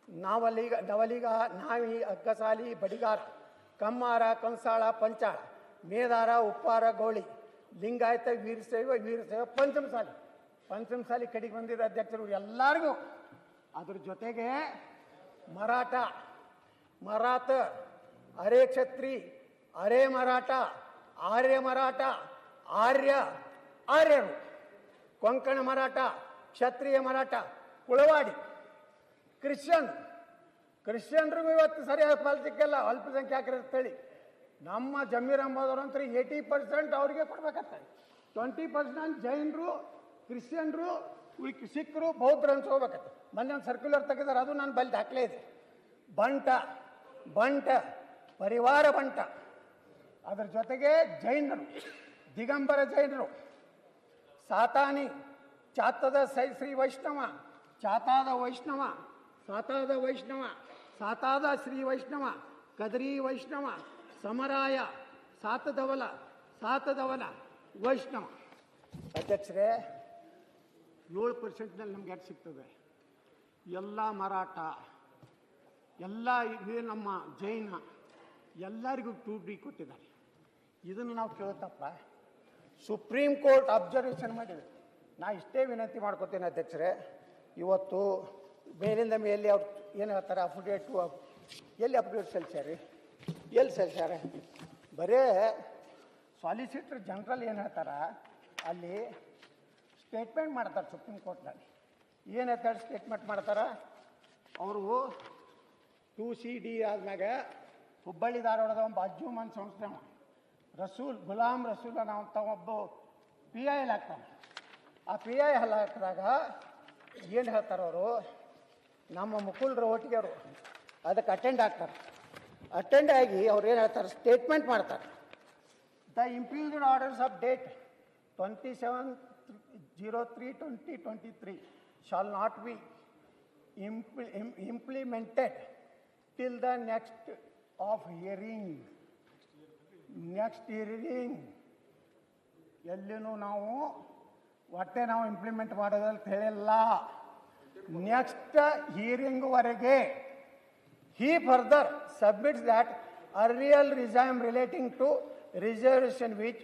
ನವಲಿಗ ನಾವಿ ಅಗ್ಗಸಾಲಿ ಬಡಿಗಾರ ಕಮ್ಮಾರ ಕಂಸಾಳ ಪಂಚಾಳ ಮೇದಾರ ಉಪ್ಪಾರ ಗೌಳಿ ಲಿಂಗಾಯತ ವೀರಶೈವ ಪಂಚಮಸಾಲಿ ಕಡೆಗೆ ಬಂದಿದ್ದ ಅಧ್ಯಕ್ಷರು ಎಲ್ಲರಿಗೂ. ಅದ್ರ ಜೊತೆಗೆ ಮರಾಠ ಅರೆ ಕ್ಷತ್ರಿ ಅರೆ ಮರಾಠ ಆರ್ಯರು ಕೊಂಕಣ ಮರಾಠ ಕ್ಷತ್ರಿಯ ಮರಾಠ ಕುಳವಾಡಿ ಕ್ರಿಶ್ಚಿಯನ್ರಿಗೂ ಇವತ್ತು ಸರಿಯಾದ ಫಲ ಸಿಕ್ಕಲ್ಲ. ಅಲ್ಪಸಂಖ್ಯಾತರು ಅಂತೇಳಿ ನಮ್ಮ ಜಮೀರ್ ಅಹಮದ್ ಅಂತೂ 80% ಅವ್ರಿಗೆ ಕೊಡ್ಬೇಕಾಗ್ತದೆ. 20% ಜೈನರು, ಕ್ರಿಶ್ಚಿಯನ್ರು, ಸಿಖ್ರು, ಬೌದ್ಧರು ಅನ್ಸ್ಕೋಬೇಕಾಗ್ತದೆ. ಮೊನ್ನೆ ಒಂದು ಸರ್ಕ್ಯುಲರ್ ತೆಗೆದಾರೆ, ಅದು ನಾನು ಬಲ್ಲಿ ದಾಖಲೆ ಇದೆ. ಬಂಟ ಪರಿವಾರ ಬಂಟ, ಅದರ ಜೊತೆಗೆ ಜೈನರು, ದಿಗಂಬರ ಜೈನರು, ಸಾತಾನಿ, ಚಾತಾದ ಶ್ರೀ ವೈಷ್ಣವ, ಸಾತಾದ ಶ್ರೀ ವೈಷ್ಣವ, ಕದರಿ ವೈಷ್ಣವ, ಸಮರಾಯ, ಸಾತದವಲ ವೈಷ್ಣವ. ಅಧ್ಯಕ್ಷರೇ, 7% ನಮ್ಗೆ ಎಷ್ಟು ಸಿಗ್ತದೆ? ಎಲ್ಲ ಮರಾಠ, ಎಲ್ಲ ಇದೇ ನಮ್ಮ ಜೈನ, ಎಲ್ಲರಿಗೂ 2D ಕೊಟ್ಟಿದ್ದಾರೆ. ಇದನ್ನು ನಾವು ಕೇಳುತ್ತಪ್ಪ. ಸುಪ್ರೀಂ ಕೋರ್ಟ್ ಅಬ್ಸರ್ವೇಷನ್ ಮಾಡಿದೆ. ನಾ ಇಷ್ಟೇ ವಿನಂತಿ ಮಾಡ್ಕೋತೀನಿ ಅಧ್ಯಕ್ಷರೇ, ಇವತ್ತು ಮೇಲಿಂದ ಮೇಲೆ ಅವ್ರು ಏನು ಹೇಳ್ತಾರೆ, ಎಲ್ಲಿ ಅಪ್ಡೇಟ್ ಸಲ್ಲಿಸ್ಯಾರೆ? ಬರೇ ಸಾಲಿಸಿಟರ್ ಜನರಲ್ ಏನು ಹೇಳ್ತಾರೆ, ಅಲ್ಲಿ ಸ್ಟೇಟ್ಮೆಂಟ್ ಮಾಡ್ತಾರೆ ಸುಪ್ರೀಂ ಕೋರ್ಟ್ನಲ್ಲಿ. ಏನು ಹೇಳ್ತಾರೆ ಸ್ಟೇಟ್ಮೆಂಟ್ ಮಾಡ್ತಾರೆ ಅವರು? 2CD ಆದ್ಮ್ಯಾಗ ಹುಬ್ಬಳ್ಳಿ ಧಾರವಾಡದ ಒಬ್ಬ ಅಜ್ಜುಮನ್ ಸಂಸ್ಥೆ ಗುಲಾಮ್ ರಸೂಲ್ ಅಂತ ಒಬ್ಬ PI ಹಾಕ್ತಾನೆ. ಆ PI ಹಾಕಿದಾಗ ಏನು ಹೇಳ್ತಾರೆ ಅವರು, ನಮ್ಮ ಮುಕುಲ್ ರೋಹಟಿಗೆ ಅವರು ಅದಕ್ಕೆ ಅಟೆಂಡ್ ಆಗಿ ಅವ್ರು ಏನು ಹೇಳ್ತಾರೆ, ಸ್ಟೇಟ್ಮೆಂಟ್ ಮಾಡ್ತಾರೆ. The impugned orders of date 27/03/2023 shall not be implemented till the next hearing. ಎಲ್ಲಿನೂ ನಾವು ಇಂಪ್ಲಿಮೆಂಟ್ ಮಾಡೋದಂತ ಹೇಳಿಲ್ಲ. ನೆಕ್ಸ್ಟ್ ಹಿಯರಿಂಗ್ವರೆಗೆ. He further submits that earlier regime relating to reservation which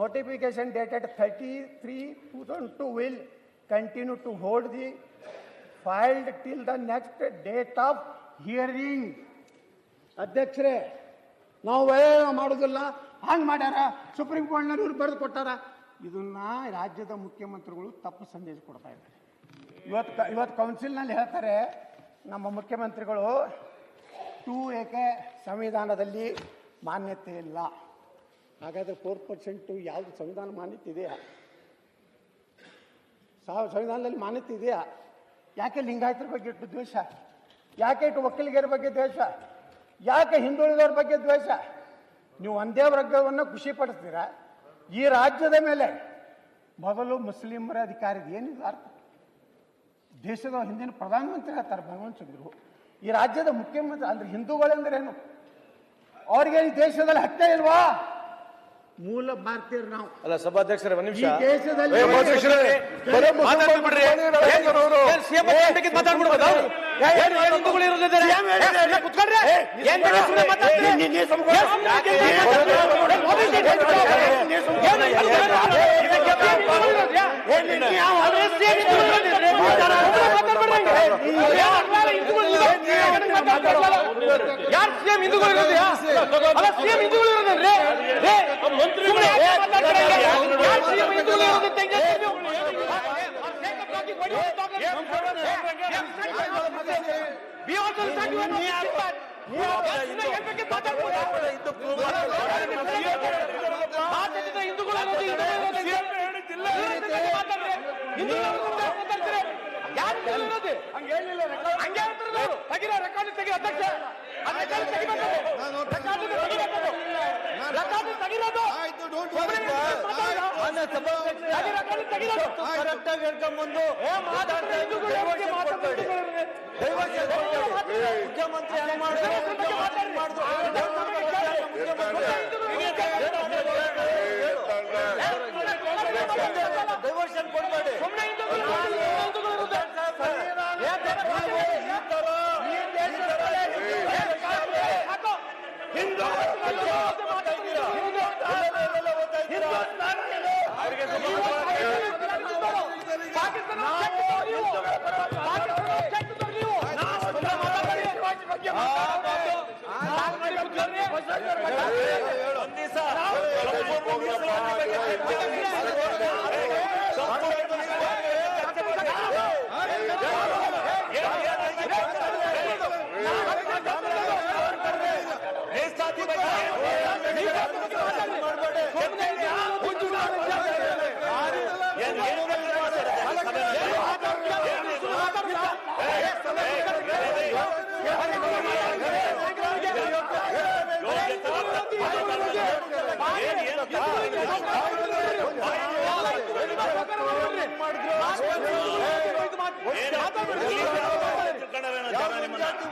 notification dated 30/3/2002 will continue to hold the filed till the next date of hearing. ಅಧ್ಯಕ್ಷರೇ, ನಾವು ಮಾಡೋದಿಲ್ಲ, ಹಂಗೆ ಮಾಡ್ಯಾರ, ಸುಪ್ರೀಂ ಕೋರ್ಟ್ನಲ್ಲಿ ಇವ್ರು ಬರೆದು ಕೊಟ್ಟಾರ. ಇದನ್ನ ರಾಜ್ಯದ ಮುಖ್ಯಮಂತ್ರಿಗಳು ತಪ್ಪು ಸಂದೇಶ ಕೊಡ್ತಾ ಇದ್ದಾರೆ. ಇವತ್ತು ಕೌನ್ಸಿಲ್ನಲ್ಲಿ ಹೇಳ್ತಾರೆ ನಮ್ಮ ಮುಖ್ಯಮಂತ್ರಿಗಳು 2AK ಸಂವಿಧಾನದಲ್ಲಿ ಮಾನ್ಯತೆ ಇಲ್ಲ. ಹಾಗಾದರೆ 4% ಯಾವುದು ಸಂವಿಧಾನ ಮಾನ್ಯತೆ ಇದೆಯಾ? ಸಂವಿಧಾನದಲ್ಲಿ ಮಾನ್ಯತೆ ಇದೆಯಾ? ಯಾಕೆ ಲಿಂಗಾಯತರ ಬಗ್ಗೆ ಇಟ್ಟು ದ್ವೇಷ? ಯಾಕೆ ಇಟ್ಟು ಒಕ್ಕಲಿಗರ ಬಗ್ಗೆ ದ್ವೇಷ? ಯಾಕೆ ಹಿಂದುಳಿದವ್ರ ಬಗ್ಗೆ ದ್ವೇಷ? ನೀವು ಒಂದೇ ವರ್ಗವನ್ನು ಖುಷಿ ಪಡಿಸ್ತೀರಾ. ಈ ರಾಜ್ಯದ ಮೇಲೆ ಮೊದಲು ಮುಸ್ಲಿಮರ ಅಧಿಕಾರ ಏನಿಲ್ಲ. ದೇಶದ ಹಿಂದಿನ ಪ್ರಧಾನಮಂತ್ರಿ ಹೇಳ್ತಾರೆ ಭಗವಂತ ಸಿಂಗ್ರು, ಈ ರಾಜ್ಯದ ಮುಖ್ಯಮಂತ್ರಿ ಅಂದ್ರೆ ಹಿಂದೂಗಳೆಂದರೇನು? ಅವ್ರಿಗೆ ಈ ದೇಶದಲ್ಲಿ ಹಕ್ಕೆ ಇಲ್ವಾ? ಮೂಲ ಭಾರತೀಯರು ನಾವು ಅಲ್ಲ. ಸಭಾಧ್ಯಕ್ಷರೇ, ಒಂದು ನಿಮಿಷ. ದೇಶದಲ್ಲಿ ಯಾರು ಸಿಎಂ ಹಿಂದೂಗಳು ಇರೋದ್ಯಾ? ಅಲ್ಲ, ಸಿಎಂ ಹಿಂದೂಗಳು ಇರೋದೇನ್ರಿ? ಡೈವರ್ಷನ್ ಕೊಡಬೇಡಿ.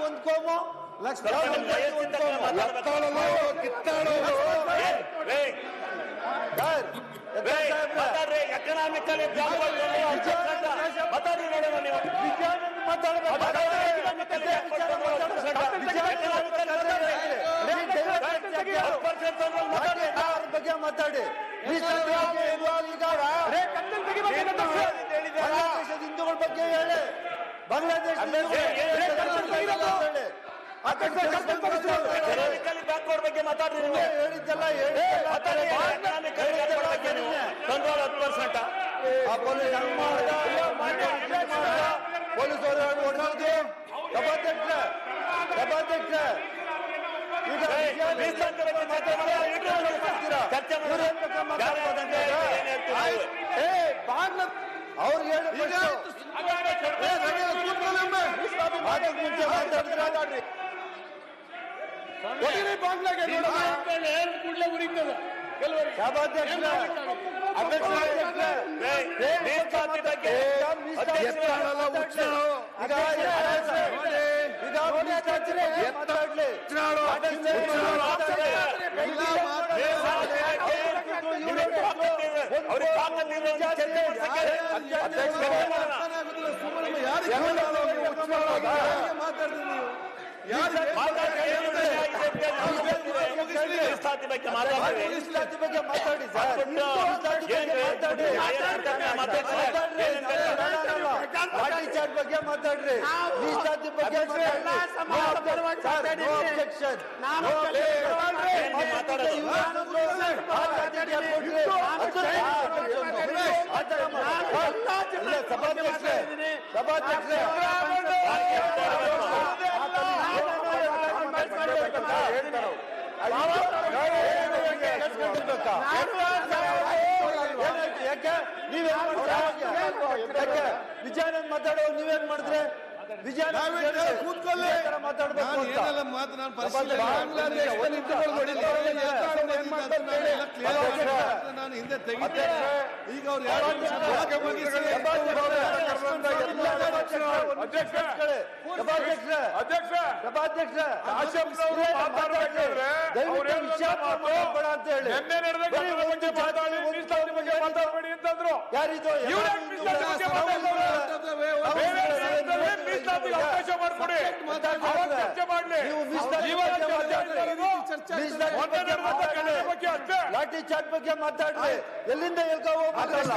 ಒಂದ್ ಕೋಮು ಎಕನಾಮಿಕಲಿ ಮಾತಾಡಿ ನೋಡೋಣ ನೀವು ಬಗ್ಗೆ ಮಾತಾಡಿ ಹಿಂದೂಗಳ ಬಗ್ಗೆ ಹೇಳಿ ಬಾಂಗ್ಲಾದೇಶ ಬ್ಯಾಕ್ವರ್ಡ್ ಬಗ್ಗೆ ಮಾತಾಡ್ರಿ ನೀವು ಹೇಳಿದ್ದೆಲ್ಲ ಕಂಟ್ರೋಲ್ 10%. ಪೊಲೀಸರು ಹೊಡೆದು ಸಭಾಧ್ಯಕ್ಷ ಅವ್ರಿಗೆ ಹೇಳಿ ಮೀಸಲಾತಿ ಬಗ್ಗೆ ಮಾತಾಡಿ ಲಾಠಿ ಚಾರ್ಜ್ ಬಗ್ಗೆ ಮಾತಾಡ್ರಿ ಮೀಸಲಾತಿ ಬಗ್ಗೆ ವಿಜಯಾನಂದ್ ಮಾತಾಡೋ ನೀವೇನ್ ಮಾಡಿದ್ರೆ ಯಾರಿದು ಅವಕಾಶ ಮಾಡಿಕೊಡಿ ಚರ್ಚೆ ಮಾಡಲಿ ಲಾಠಿ ಚಾರ್ಜ್ ಬಗ್ಗೆ ಮಾತಾಡ್ರಿ ಎಲ್ಲಿಂದ ಹೇಳ್ಕೊ ಹೋಗ್ಬಿಟ್ರಲ್ಲ